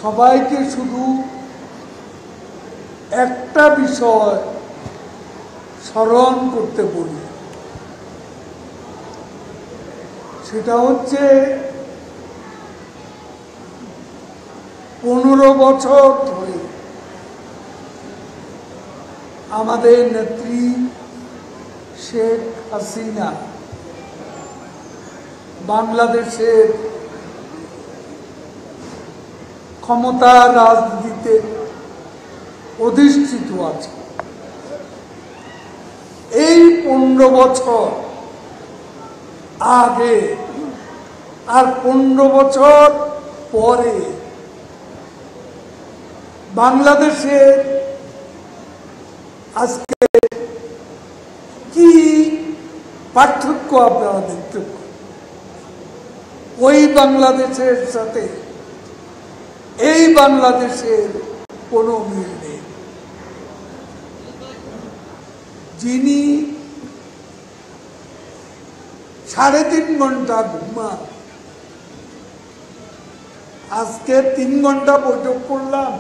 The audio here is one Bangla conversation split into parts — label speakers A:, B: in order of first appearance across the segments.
A: সবাইকে শুধু একটা বিষয় স্মরণ করতে বলি, সেটা হচ্ছে 15 বছর ধরে আমাদের নেত্রী শেখ হাসিনা বাংলাদেশের ক্ষমতা রাজনীতিতে অধিষ্ঠিত আছে। এই 15 বছর আগে আর 15 বছর পরে বাংলাদেশের আজকে কি পার্থক্য আপনারা দেখতে পান? ওই বাংলাদেশের সাথে এই বাংলাদেশের কোনো মিল নেই। যিনি 3.5 ঘন্টা ঘুমান, আজকে 3 ঘন্টা বৈঠক করলাম,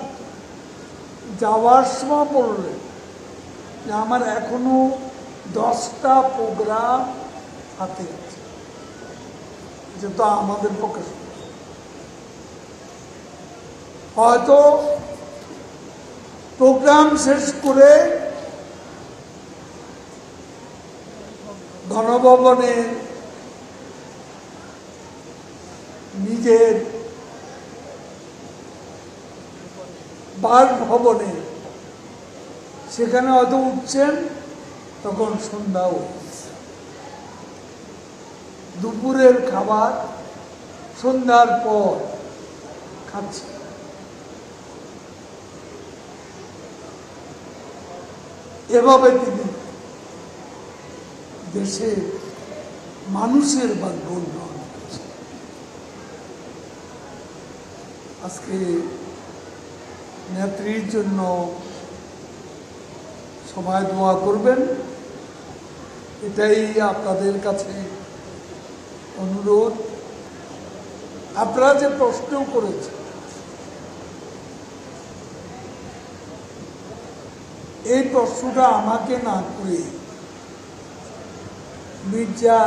A: যাওয়ার সময় বললেন যে আমার এখনো 10টা প্রোগ্রাম হাতে আছে, যেটা আমাদের পক্ষে হয়তো প্রোগ্রাম শেষ করে গণভবনে নিজের বাসভবনে সেখানে হয়তো উঠছেন, তখন সন্ধ্যা হচ্ছে। দুপুরের খাবার সন্ধ্যার পর খাচ্ছে। এভাবে তিনি দেশের মানুষের ভাগ্য উন্নয়ন করছেন। আজকে নেত্রীর জন্য সবাই দোয়া করবেন, এটাই আপনাদের কাছে অনুরোধ। আপনারা যে প্রশ্ন করেছেন, এই প্রশ্নটা আমাকে না করে মির্জা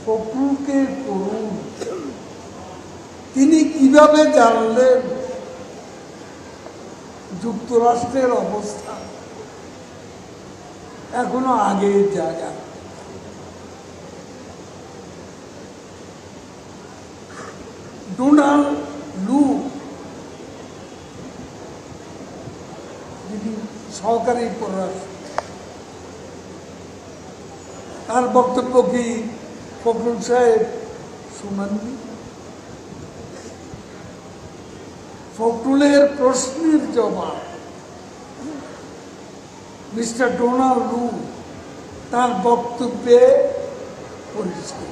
A: ফখরুলকে করুন। তিনি কিভাবে জানলেন যুক্তরাষ্ট্রের অবস্থা এখনো আগের জায়গা? ডোনাল্ড লু, যিনি সহকারী পররাষ্ট্র, তার বক্তব্য কি ফখরুল সাহেব শুনেননি? ফখরুলের প্রশ্নের জবাব মিস্টার ডোনাল্ড লু তার বক্তব্যে পরিষ্কার।